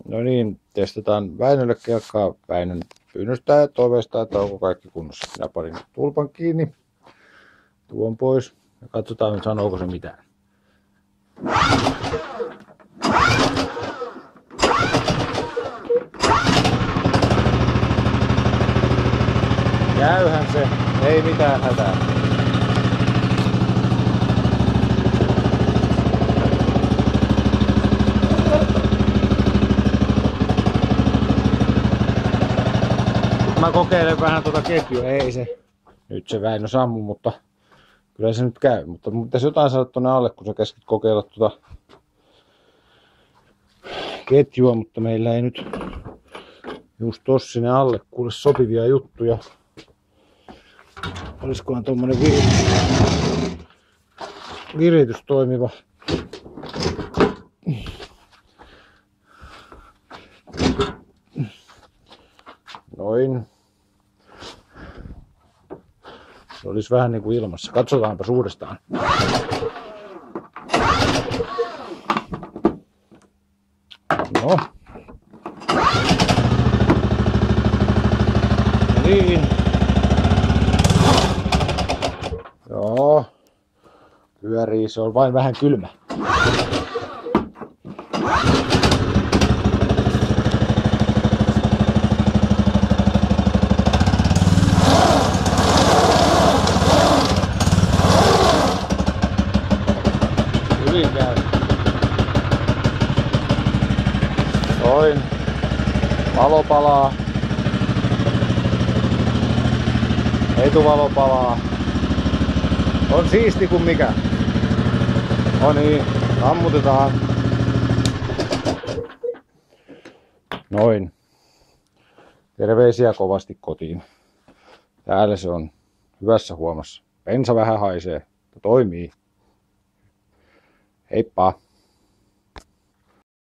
No niin, testataan Väinölle kelkkaa Väinön pyynnöstä ja toiveesta, että onko kaikki kunnossa. Minä parin tulpan kiinni, tuon pois ja katsotaan, sanooko se mitään. Käyhän se, ei mitään hätää. Mä kokeilen vähän tuota ketjua, ei se. Nyt se Väinö sammu, mutta kyllä se nyt käy. Mutta pitäisi jotain saada tuonne alle, kun sä käskit kokeilla tuota ketjua, mutta meillä ei nyt just tossa sinne alle kuule sopivia juttuja. Olisikohan tommonen viritys toimiva? Noin. Se olisi vähän niin kuin ilmassa. Katsotaanpa uudestaan. No. Niin. Joo. Pyörii, se on vain vähän kylmä. Hyvin käy. Noin. Valo palaa. Etuvalo palaa. On siisti kuin mikä. No niin, sammutetaan. Noin. Terveisiä kovasti kotiin. Täällä se on hyvässä huomassa. Bensa vähän haisee, mutta toimii. Heippa!